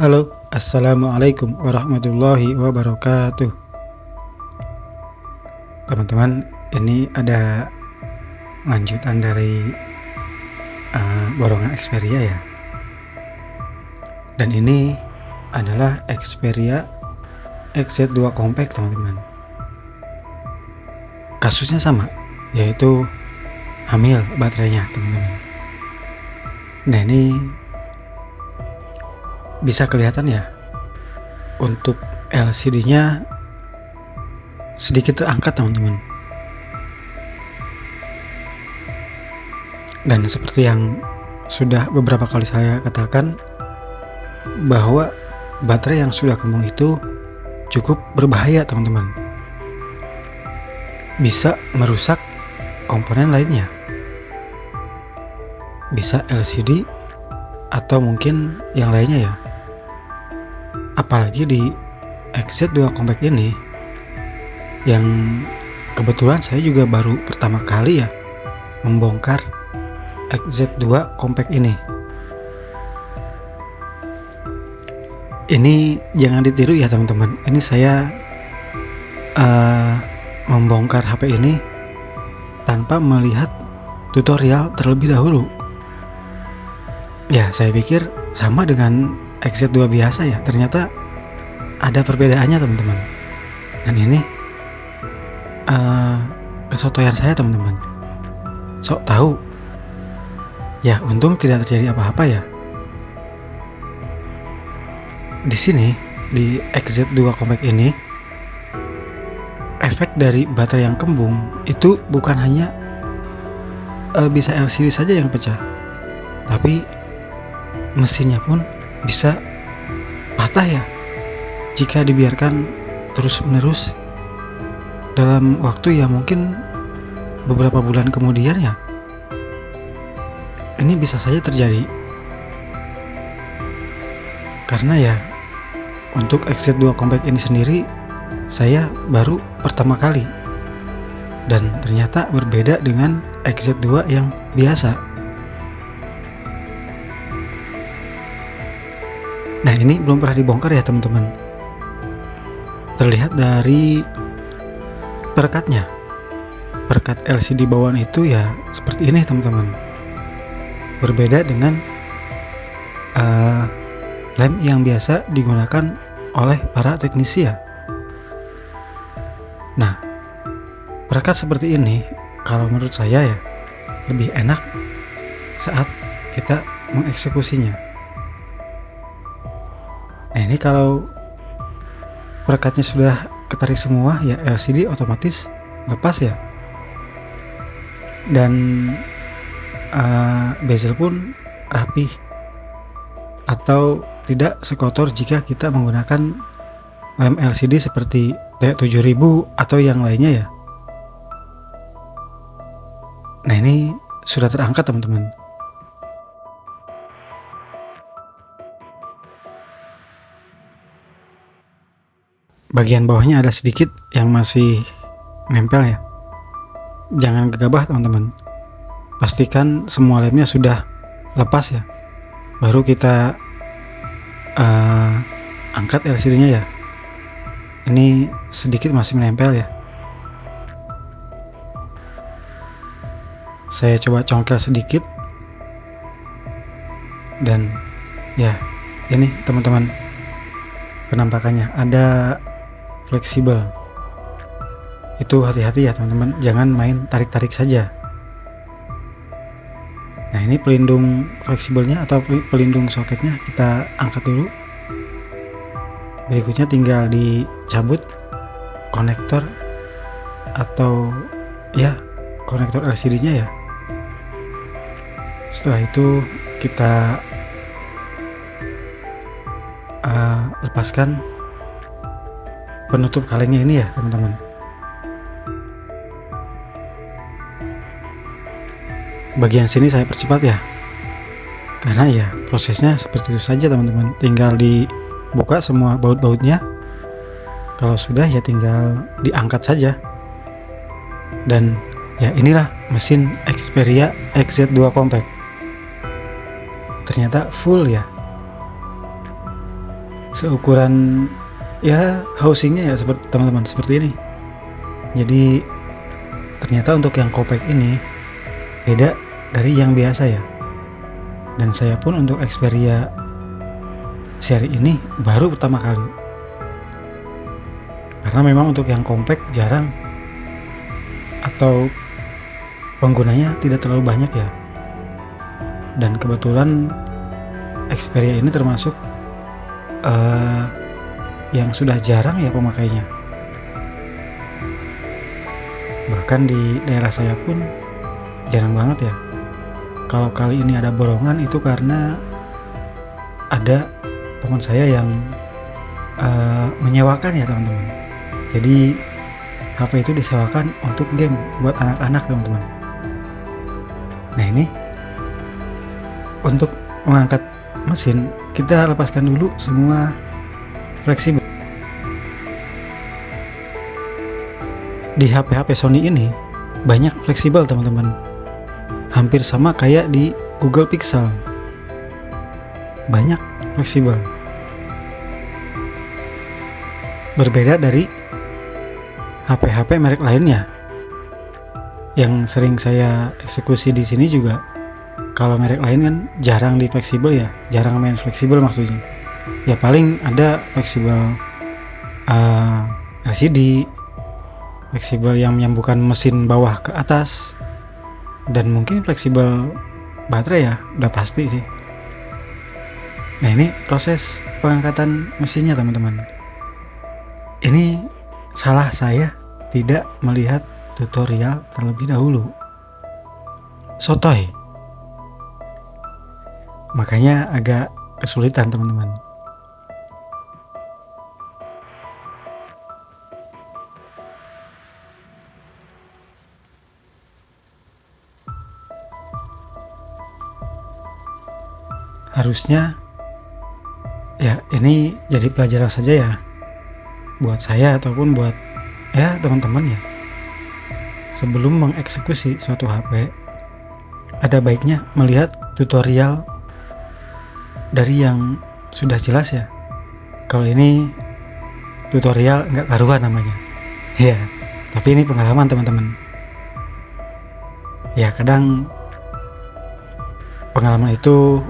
Halo, assalamualaikum warahmatullahi wabarakatuh. Teman-teman, ini ada lanjutan dari borongan Xperia ya. Dan ini adalah Xperia XZ2 Compact, teman-teman. Kasusnya sama, yaitu hamil baterainya, teman-teman. Nah, ini bisa kelihatan ya, untuk LCD-nya sedikit terangkat, teman-teman. Dan seperti yang sudah beberapa kali saya katakan, bahwa baterai yang sudah kembung itu cukup berbahaya, teman-teman. Bisa merusak komponen lainnya, bisa LCD atau mungkin yang lainnya ya. Apalagi di XZ2 Compact ini, yang kebetulan saya juga baru pertama kali ya membongkar XZ2 Compact ini. Ini jangan ditiru ya, teman-teman. Ini saya membongkar HP ini tanpa melihat tutorial terlebih dahulu. Ya, saya pikir sama dengan XZ2 biasa ya. Ternyata ada perbedaannya, teman-teman. Dan ini kesotoyan saya, teman-teman. Sok tahu. Ya, untung tidak terjadi apa-apa ya. Di sini, di XZ2 Compact ini, efek dari baterai yang kembung itu bukan hanya bisa LCD saja yang pecah, tapi mesinnya pun bisa patah ya, jika dibiarkan terus-menerus dalam waktu ya mungkin beberapa bulan kemudian ya. Ini bisa saja terjadi. Karena ya, untuk XZ2 Compact ini sendiri saya baru pertama kali, dan ternyata berbeda dengan XZ2 yang biasa. Nah, ini belum pernah dibongkar ya, teman-teman. Terlihat dari perekatnya. Perekat LCD bawaan itu ya seperti ini, teman-teman. Berbeda dengan lem yang biasa digunakan oleh para teknisi ya. Nah, perekat seperti ini kalau menurut saya ya lebih enak saat kita mengeksekusinya. Nah, ini kalau perekatnya sudah ketarik semua ya, LCD otomatis lepas ya. Dan bezel pun rapi atau tidak sekotor jika kita menggunakan lem LCD seperti T7000 atau yang lainnya ya. Nah, ini sudah terangkat, teman-teman. Bagian bawahnya ada sedikit yang masih nempel ya. Jangan gegabah, teman-teman. Pastikan semua lemnya sudah lepas ya, baru kita angkat LCD-nya ya. Ini sedikit masih menempel ya. Saya coba congkel sedikit. Dan ya, ini teman-teman, penampakannya ada fleksibel. Itu hati-hati ya, teman-teman, jangan main tarik-tarik saja. Nah, ini pelindung fleksibelnya atau pelindung soketnya kita angkat dulu. Berikutnya tinggal dicabut konektor atau ya konektor LCD-nya ya. Setelah itu kita lepaskan penutup kalengnya ini ya, teman-teman. Bagian sini saya percepat ya, karena ya prosesnya seperti itu saja, teman-teman. Tinggal dibuka semua baut-bautnya. Kalau sudah ya tinggal diangkat saja. Dan ya inilah mesin Xperia XZ2 Compact. Ternyata full ya. seukuran ya housingnya ya seperti teman-teman seperti ini. Jadi ternyata untuk yang compact ini beda dari yang biasa ya. Dan saya pun untuk Xperia seri ini baru pertama kali. Karena memang untuk yang compact jarang atau penggunanya tidak terlalu banyak ya. Dan kebetulan Xperia ini termasuk yang sudah jarang ya pemakainya. Bahkan di daerah saya pun jarang banget ya. Kalau kali ini ada borongan itu karena ada teman saya yang menyewakan ya teman-teman. Jadi HP itu disewakan untuk game buat anak-anak teman-teman. Nah ini untuk mengangkat mesin kita lepaskan dulu semua fleksibel. Di HP-HP Sony ini banyak fleksibel teman-teman. Hampir sama kayak di Google Pixel. Banyak fleksibel. Berbeda dari HP-HP merek lainnya. Yang sering saya eksekusi di sini juga kalau merek lain kan jarang di fleksibel ya, jarang main fleksibel maksudnya. Ya paling ada fleksibel LCD, fleksibel yang menyambungkan mesin bawah ke atas, dan mungkin fleksibel baterai ya, udah pasti sih. Nah ini proses pengangkatan mesinnya teman-teman. Ini salah saya tidak melihat tutorial terlebih dahulu. Sotoy. Makanya agak kesulitan teman-teman. Harusnya ya ini jadi pelajaran saja ya buat saya ataupun buat ya teman-teman ya. Sebelum mengeksekusi suatu HP, ada baiknya melihat tutorial dari yang sudah jelas ya. Kalau ini tutorial nggak karuan namanya ya, tapi ini pengalaman teman-teman ya. Kadang pengalaman itu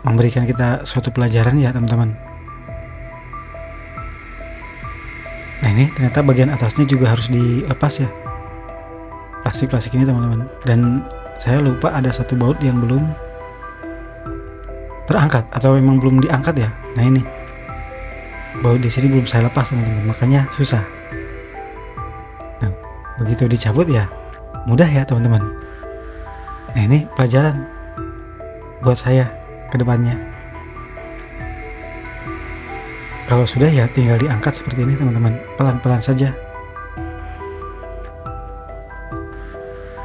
memberikan kita suatu pelajaran ya teman-teman. Nah ini ternyata bagian atasnya juga harus dilepas ya, plastik-plastik ini teman-teman. Dan saya lupa ada satu baut yang belum terangkat atau memang belum diangkat ya. Nah ini baut di sini belum saya lepas teman-teman, makanya susah. Nah begitu dicabut ya mudah ya teman-teman. Nah ini pelajaran buat saya ke depannya. Kalau sudah ya tinggal diangkat seperti ini teman-teman, pelan-pelan saja.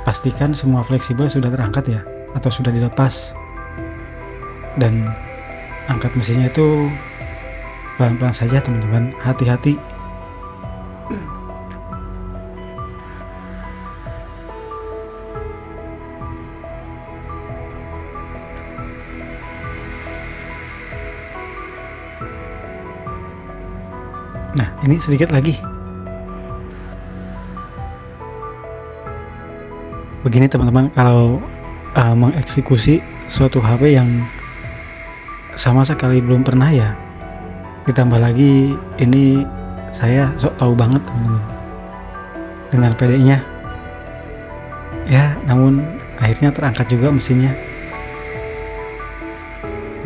Pastikan semua fleksibel sudah terangkat ya, atau sudah dilepas. Dan angkat mesinnya itu pelan-pelan saja teman-teman, hati-hati. Nah ini sedikit lagi. Begini teman-teman, kalau mengeksekusi suatu HP yang sama sekali belum pernah ya, ditambah lagi ini saya sok tahu banget teman-teman dengan PD-nya ya, namun akhirnya terangkat juga mesinnya.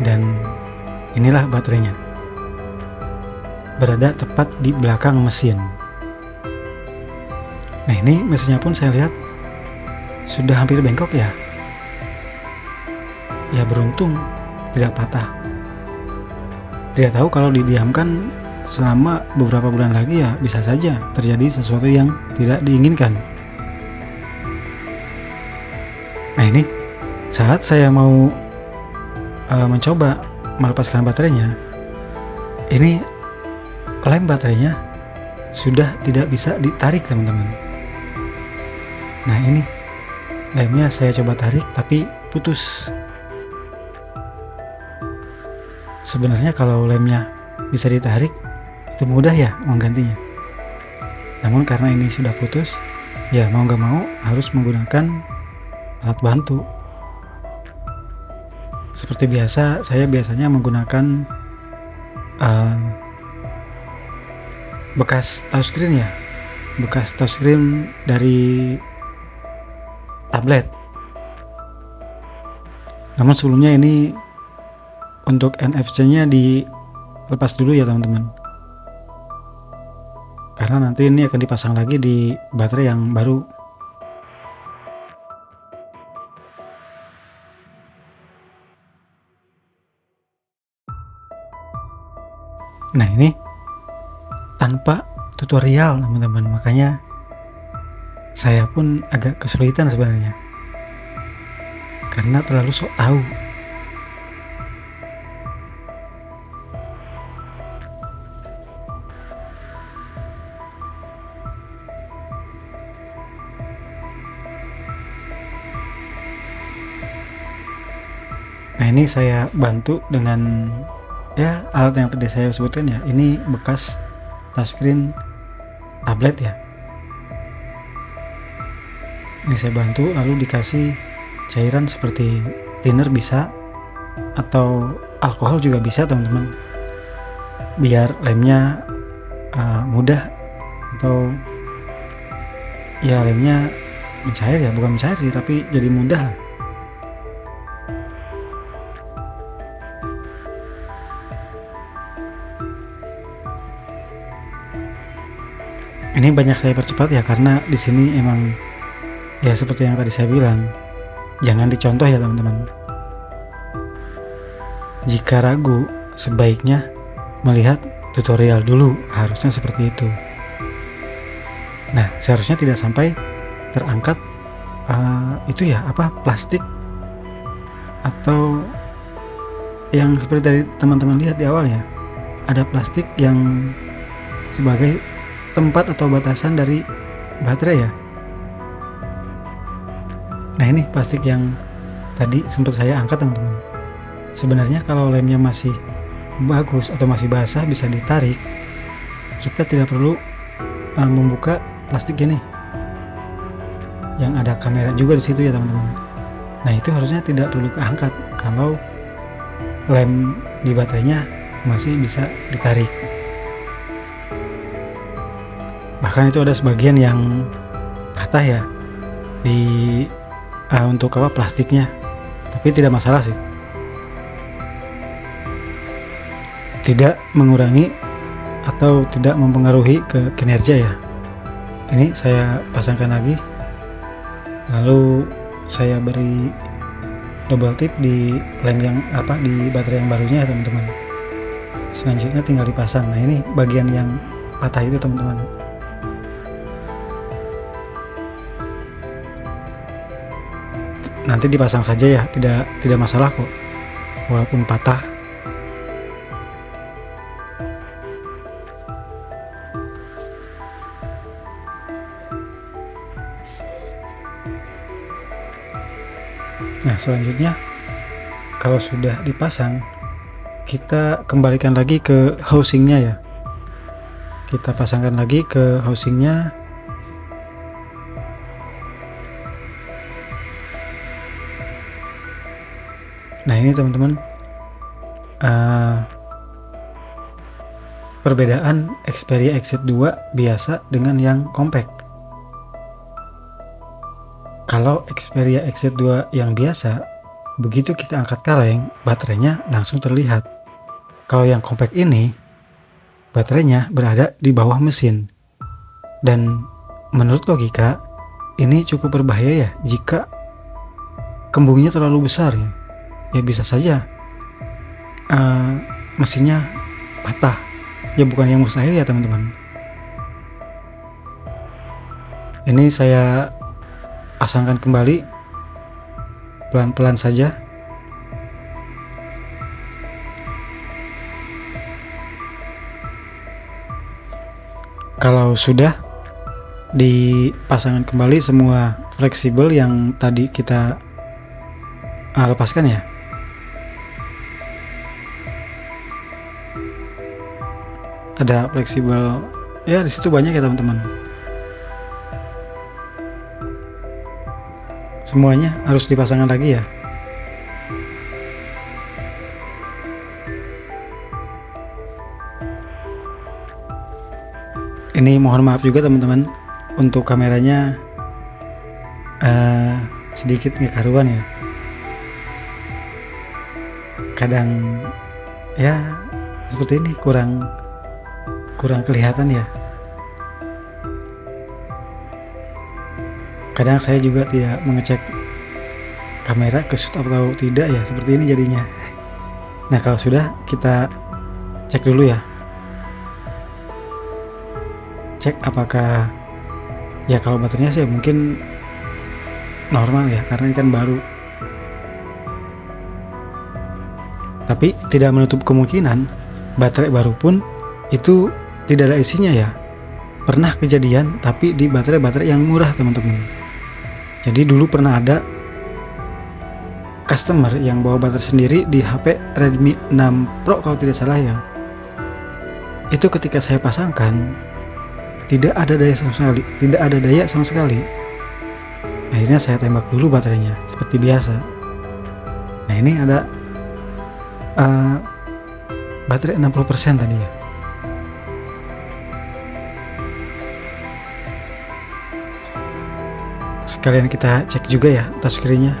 Dan inilah baterainya, berada tepat di belakang mesin. Nah ini mesinnya pun saya lihat sudah hampir bengkok ya. Ya beruntung tidak patah. Tidak tahu kalau didiamkan selama beberapa bulan lagi ya bisa saja terjadi sesuatu yang tidak diinginkan. Nah ini saat saya mau mencoba melepaskan baterainya, ini lem baterainya sudah tidak bisa ditarik teman-teman. Nah ini lemnya saya coba tarik tapi putus. Sebenarnya kalau lemnya bisa ditarik, itu mudah ya menggantinya. Namun karena ini sudah putus, ya mau gak mau harus menggunakan alat bantu. Seperti biasa, saya biasanya menggunakan bekas touchscreen ya, bekas touchscreen dari tablet. Namun sebelumnya ini untuk NFC-nya dilepas dulu ya teman-teman, karena nanti ini akan dipasang lagi di baterai yang baru. Nah ini tanpa tutorial teman-teman, makanya saya pun agak kesulitan sebenarnya karena terlalu sok tahu. Nah ini saya bantu dengan ya alat yang tadi saya sebutkan ya. Ini bekas touchscreen tablet ya. Ini saya bantu, lalu dikasih cairan seperti thinner bisa, atau alkohol juga bisa teman-teman, biar lemnya mudah, atau ya lemnya mencair ya, bukan mencair sih tapi jadi mudah lah. Ini banyak saya percepat ya karena di sini emang ya seperti yang tadi saya bilang, jangan dicontoh ya teman-teman. Jika ragu, sebaiknya melihat tutorial dulu, harusnya seperti itu. Nah, seharusnya tidak sampai terangkat itu ya plastik atau yang seperti tadi teman-teman lihat di awal ya, ada plastik yang sebagai tempat atau batasan dari baterai ya. Nah ini plastik yang tadi sempat saya angkat teman-teman. Sebenarnya kalau lemnya masih bagus atau masih basah bisa ditarik, kita tidak perlu membuka plastik ini yang ada kamera juga di situ ya teman-teman. Nah itu harusnya tidak perlu keangkat kalau lem di baterainya masih bisa ditarik. Bahkan itu ada sebagian yang patah ya di untuk plastiknya, tapi tidak masalah sih, tidak mengurangi atau tidak mempengaruhi ke kinerja ya. Ini saya pasangkan lagi, lalu saya beri double tip di lem yang di baterai yang barunya ya teman-teman. Selanjutnya tinggal dipasang. Nah ini bagian yang patah itu teman-teman. Nanti dipasang saja ya, tidak masalah kok walaupun patah. Nah selanjutnya kalau sudah dipasang, kita kembalikan lagi ke housingnya ya, kita pasangkan lagi ke housingnya. Nah ini teman-teman, perbedaan Xperia XZ2 biasa dengan yang compact. Kalau Xperia XZ2 yang biasa, begitu kita angkat kaleng, baterainya langsung terlihat. Kalau yang compact ini, baterainya berada di bawah mesin. Dan menurut logika, ini cukup berbahaya ya jika kembungnya terlalu besar ya. Ya bisa saja mesinnya patah. Ya bukan yang mustahil ya teman-teman. Ini saya pasangkan kembali pelan-pelan saja. Kalau sudah dipasangkan kembali semua fleksibel yang tadi kita lepaskan ya. ada fleksibel ya, di situ banyak ya teman-teman. Semuanya harus dipasangkan lagi ya. Ini mohon maaf juga teman-teman, untuk kameranya sedikit nggak karuan ya. Kadang ya seperti ini kurang kelihatan ya. Kadang saya juga tidak mengecek kamera kesut atau tidak ya, seperti ini jadinya. Nah kalau sudah, kita cek dulu ya. Cek apakah ya, kalau baterainya sih mungkin normal ya, karena ini kan baru. Tapi tidak menutup kemungkinan baterai baru pun itu tidak ada isinya ya. Pernah kejadian, tapi di baterai yang murah teman-teman. Jadi dulu pernah ada customer yang bawa baterai sendiri di HP Redmi 6 Pro kalau tidak salah ya. Itu ketika saya pasangkan tidak ada daya sama sekali. Akhirnya saya tembak dulu baterainya seperti biasa. Nah ini ada baterai 60% tadi ya. Sekalian kita cek juga ya touchscreen-nya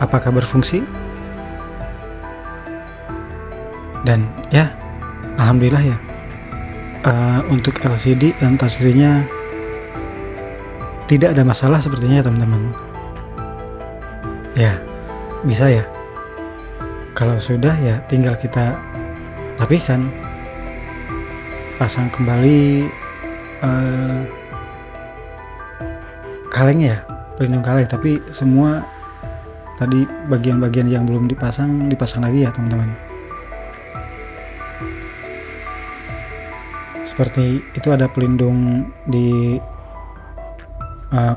apakah berfungsi. Dan ya alhamdulillah ya, untuk LCD dan touchscreen-nya tidak ada masalah sepertinya ya teman-teman. Ya bisa ya. Kalau sudah ya tinggal kita rapihkan, pasang kembali kaleng ya, pelindung kaleng. Tapi semua tadi bagian-bagian yang belum dipasang lagi ya teman-teman. Seperti itu ada pelindung di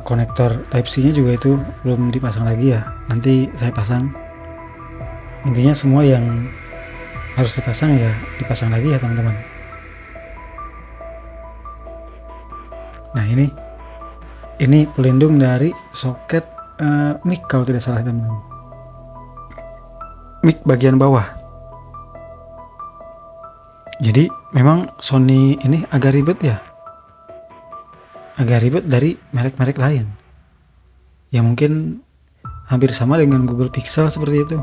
konektor Type-C nya juga, itu belum dipasang lagi ya, nanti saya pasang. Intinya semua yang harus dipasang ya dipasang lagi ya teman-teman. Nah ini pelindung dari soket mic kalau tidak salah teman-teman, mic bagian bawah. Jadi memang Sony ini agak ribet ya, agak ribet dari merek-merek lain yang mungkin hampir sama dengan Google Pixel seperti itu.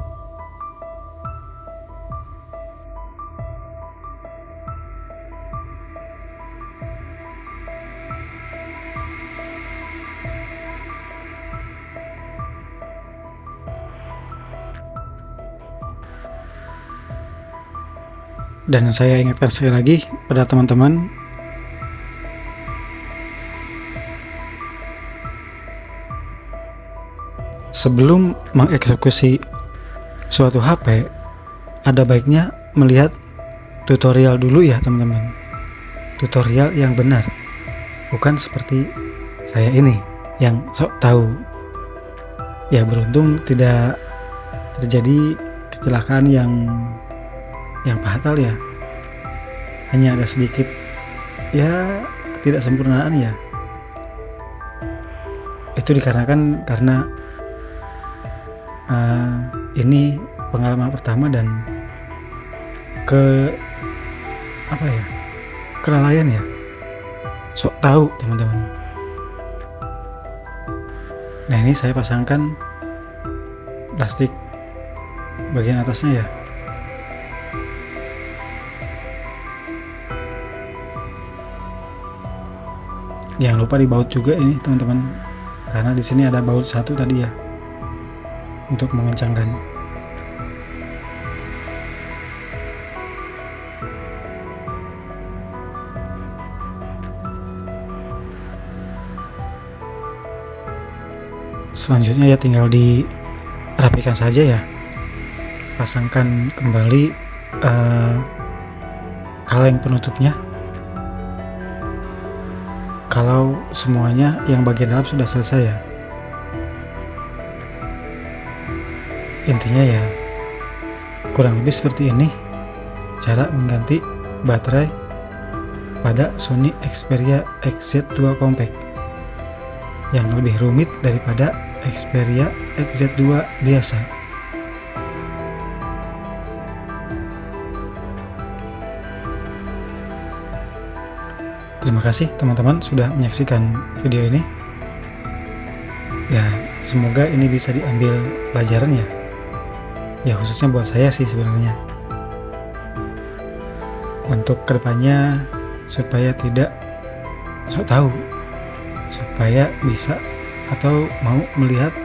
Dan saya ingatkan sekali lagi pada teman-teman, sebelum mengeksekusi suatu HP, ada baiknya melihat tutorial dulu ya teman-teman. Tutorial yang benar, bukan seperti saya ini yang sok tahu. Ya beruntung tidak terjadi kecelakaan yang fatal ya. Hanya ada sedikit ya ketidaksempurnaan ya. Itu dikarenakan karena ini pengalaman pertama dan kelalaian ya, sok tahu teman-teman. Nah ini saya pasangkan plastik bagian atasnya ya. Jangan lupa dibaut juga ini teman-teman, karena di sini ada baut satu tadi ya untuk mengencangkan. Selanjutnya ya tinggal dirapikan saja ya, pasangkan kembali kaleng penutupnya. Kalau semuanya yang bagian dalam sudah selesai ya. Intinya ya kurang lebih seperti ini cara mengganti baterai pada Sony Xperia XZ2 Compact yang lebih rumit daripada Xperia XZ2 biasa. Terima kasih teman-teman sudah menyaksikan video ini. Ya, semoga ini bisa diambil pelajaran ya. Ya khususnya buat saya sih sebenarnya. Untuk kedepannya supaya tidak sok tahu, supaya bisa atau mau melihat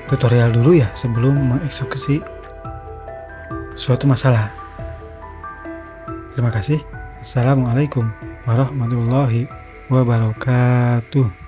tutorial dulu ya sebelum mengeksekusi suatu masalah. Terima kasih. Assalamualaikum warahmatullahi wabarakatuh.